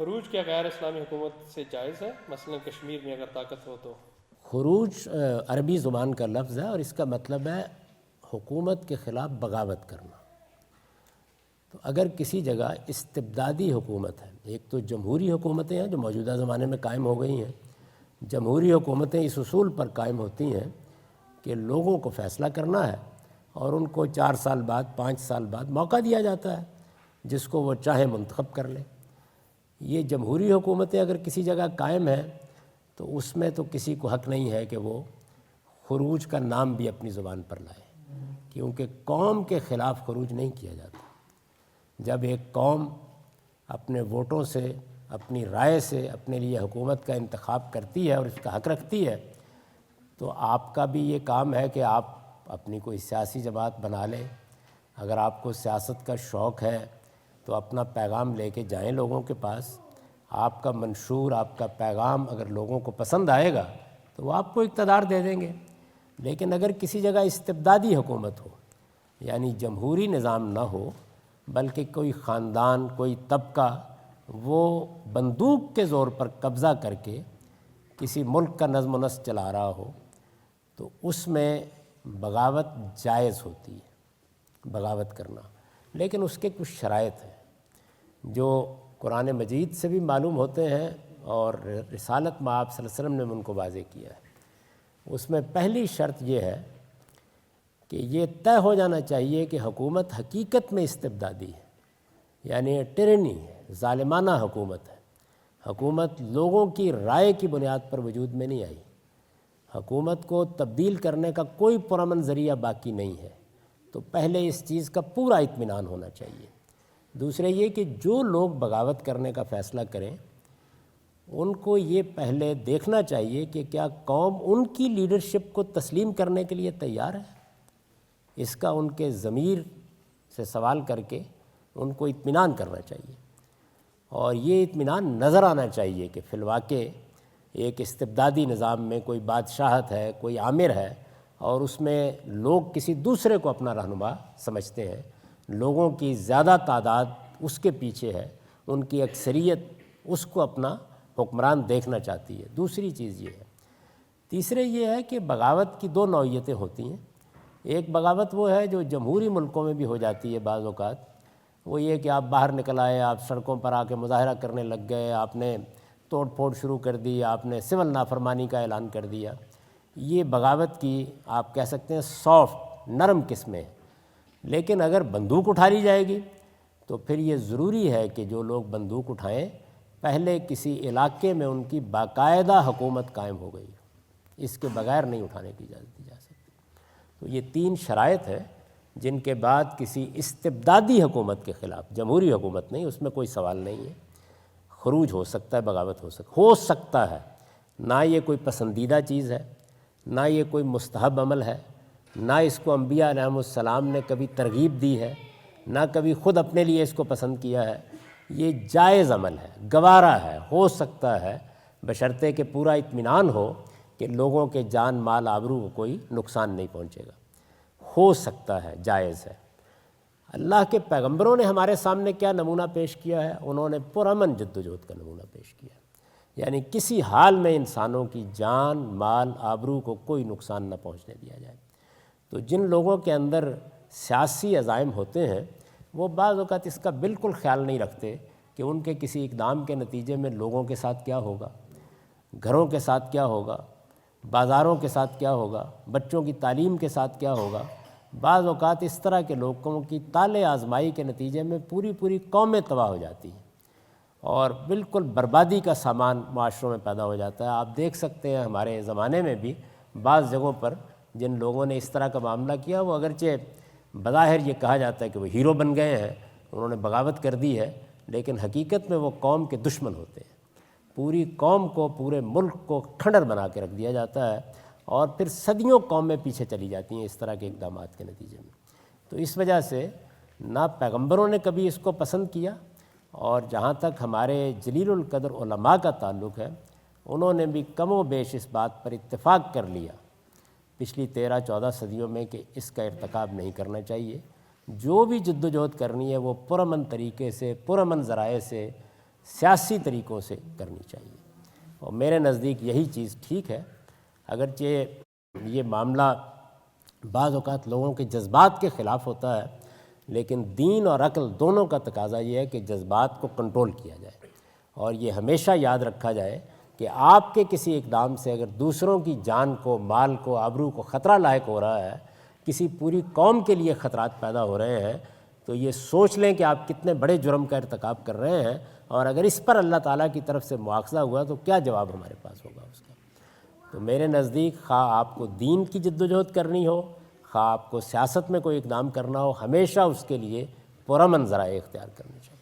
خروج کیا غیر اسلامی حکومت سے جائز ہے؟ مثلا کشمیر میں اگر طاقت ہو تو؟ خروج عربی زبان کا لفظ ہے اور اس کا مطلب ہے حکومت کے خلاف بغاوت کرنا۔ تو اگر کسی جگہ استبدادی حکومت ہے، ایک تو جمہوری حکومتیں ہیں جو موجودہ زمانے میں قائم ہو گئی ہیں۔ جمہوری حکومتیں اس اصول پر قائم ہوتی ہیں کہ لوگوں کو فیصلہ کرنا ہے اور ان کو 4 سال بعد 5 سال بعد موقع دیا جاتا ہے، جس کو وہ چاہیں منتخب کر لیں۔ یہ جمہوری حکومتیں اگر کسی جگہ قائم ہیں تو اس میں تو کسی کو حق نہیں ہے کہ وہ خروج کا نام بھی اپنی زبان پر لائے، کیونکہ قوم کے خلاف خروج نہیں کیا جاتا۔ جب ایک قوم اپنے ووٹوں سے، اپنی رائے سے اپنے لیے حکومت کا انتخاب کرتی ہے اور اس کا حق رکھتی ہے، تو آپ کا بھی یہ کام ہے کہ آپ اپنی کوئی سیاسی جماعت بنا لیں۔ اگر آپ کو سیاست کا شوق ہے تو اپنا پیغام لے کے جائیں لوگوں کے پاس۔ آپ کا منشور، آپ کا پیغام اگر لوگوں کو پسند آئے گا تو وہ آپ کو اقتدار دے دیں گے۔ لیکن اگر کسی جگہ استبدادی حکومت ہو، یعنی جمہوری نظام نہ ہو بلکہ کوئی خاندان، کوئی طبقہ وہ بندوق کے زور پر قبضہ کر کے کسی ملک کا نظم و نسق چلا رہا ہو، تو اس میں بغاوت جائز ہوتی ہے، بغاوت کرنا۔ لیکن اس کے کچھ شرائط ہیں جو قرآن مجید سے بھی معلوم ہوتے ہیں اور رسالت میں آپ صلی اللہ علیہ وسلم نے ان کو واضح کیا ہے۔ اس میں پہلی شرط یہ ہے کہ یہ طے ہو جانا چاہیے کہ حکومت حقیقت میں استبدادی ہے، یعنی ٹرینی ہے، ظالمانہ حکومت ہے۔ حکومت لوگوں کی رائے کی بنیاد پر وجود میں نہیں آئی۔ حکومت کو تبدیل کرنے کا کوئی پرامن ذریعہ باقی نہیں ہے۔ تو پہلے اس چیز کا پورا اطمینان ہونا چاہیے۔ دوسرے یہ کہ جو لوگ بغاوت کرنے کا فیصلہ کریں ان کو یہ پہلے دیکھنا چاہیے کہ کیا قوم ان کی لیڈرشپ کو تسلیم کرنے کے لیے تیار ہے۔ اس کا ان کے ضمیر سے سوال کر کے ان کو اطمینان کرنا چاہیے، اور یہ اطمینان نظر آنا چاہیے کہ فی الواقع ایک استبدادی نظام میں کوئی بادشاہت ہے، کوئی آمر ہے، اور اس میں لوگ کسی دوسرے کو اپنا رہنما سمجھتے ہیں۔ لوگوں کی زیادہ تعداد اس کے پیچھے ہے، ان کی اکثریت اس کو اپنا حکمران دیکھنا چاہتی ہے۔ دوسری چیز یہ ہے۔ تیسرے یہ ہے کہ بغاوت کی 2 نوعیتیں ہوتی ہیں۔ ایک بغاوت وہ ہے جو جمہوری ملکوں میں بھی ہو جاتی ہے بعض اوقات۔ وہ یہ کہ آپ باہر نکل آئے، آپ سڑکوں پر آ کے مظاہرہ کرنے لگ گئے، آپ نے توڑ پھوڑ شروع کر دی، آپ نے سول نافرمانی کا اعلان کر دیا۔ یہ بغاوت کی آپ کہہ سکتے ہیں سافٹ، نرم قسمیں ہیں۔ لیکن اگر بندوق اٹھا لی جائے گی تو پھر یہ ضروری ہے کہ جو لوگ بندوق اٹھائیں پہلے کسی علاقے میں ان کی باقاعدہ حکومت قائم ہو گئی، اس کے بغیر نہیں اٹھانے کی اجازت دی جا سکتی۔ تو یہ 3 شرائط ہیں جن کے بعد کسی استبدادی حکومت کے خلاف، جمہوری حکومت نہیں، اس میں کوئی سوال نہیں ہے، خروج ہو سکتا ہے، بغاوت ہو سکتا ہے۔ نہ یہ کوئی پسندیدہ چیز ہے، نہ یہ کوئی مستحب عمل ہے، نہ اس کو انبیاء علیہم السلام نے کبھی ترغیب دی ہے، نہ کبھی خود اپنے لیے اس کو پسند کیا ہے۔ یہ جائز عمل ہے، گوارا ہے، ہو سکتا ہے، بشرطے کہ پورا اطمینان ہو کہ لوگوں کے جان مال آبرو کو کوئی نقصان نہیں پہنچے گا۔ ہو سکتا ہے، جائز ہے۔ اللہ کے پیغمبروں نے ہمارے سامنے کیا نمونہ پیش کیا ہے؟ انہوں نے پرامن جدوجہد کا نمونہ پیش کیا ہے، یعنی کسی حال میں انسانوں کی جان مال آبرو کو کوئی نقصان نہ پہنچنے دیا جائے۔ تو جن لوگوں کے اندر سیاسی عزائم ہوتے ہیں وہ بعض اوقات اس کا بالکل خیال نہیں رکھتے کہ ان کے کسی اقدام کے نتیجے میں لوگوں کے ساتھ کیا ہوگا، گھروں کے ساتھ کیا ہوگا، بازاروں کے ساتھ کیا ہوگا، بچوں کی تعلیم کے ساتھ کیا ہوگا۔ بعض اوقات اس طرح کے لوگوں کی طالع آزمائی کے نتیجے میں پوری قومیں تباہ ہو جاتی ہیں اور بالکل بربادی کا سامان معاشروں میں پیدا ہو جاتا ہے۔ آپ دیکھ سکتے ہیں ہمارے زمانے میں بھی بعض جگہوں پر جن لوگوں نے اس طرح کا معاملہ کیا، وہ اگرچہ بظاہر یہ کہا جاتا ہے کہ وہ ہیرو بن گئے ہیں، انہوں نے بغاوت کر دی ہے، لیکن حقیقت میں وہ قوم کے دشمن ہوتے ہیں۔ پوری قوم کو، پورے ملک کو کھنڈر بنا کے رکھ دیا جاتا ہے، اور پھر صدیوں قومیں پیچھے چلی جاتی ہیں اس طرح کے اقدامات کے نتیجے میں۔ تو اس وجہ سے نہ پیغمبروں نے کبھی اس کو پسند کیا، اور جہاں تک ہمارے جلیل القدر علماء کا تعلق ہے انہوں نے بھی کم و بیش اس بات پر اتفاق کر لیا پچھلی 13-14 صدیوں میں کہ اس کا ارتکاب نہیں کرنا چاہیے۔ جو بھی جدوجہد کرنی ہے وہ پرامن طریقے سے، پرامن ذرائع سے، سیاسی طریقوں سے کرنی چاہیے، اور میرے نزدیک یہی چیز ٹھیک ہے۔ اگرچہ یہ معاملہ بعض اوقات لوگوں کے جذبات کے خلاف ہوتا ہے، لیکن دین اور عقل دونوں کا تقاضا یہ ہے کہ جذبات کو کنٹرول کیا جائے، اور یہ ہمیشہ یاد رکھا جائے کہ آپ کے کسی اقدام سے اگر دوسروں کی جان کو، مال کو، آبرو کو خطرہ لاحق ہو رہا ہے، کسی پوری قوم کے لیے خطرات پیدا ہو رہے ہیں، تو یہ سوچ لیں کہ آپ کتنے بڑے جرم کا ارتکاب کر رہے ہیں، اور اگر اس پر اللہ تعالیٰ کی طرف سے مواخذہ ہوا تو کیا جواب ہمارے پاس ہوگا اس کا۔ تو میرے نزدیک خواہ آپ کو دین کی جد و جہد کرنی ہو، خواہ آپ کو سیاست میں کوئی اقدام کرنا ہو، ہمیشہ اس کے لیے پرامن ذرائع اختیار کرنے چاہیے۔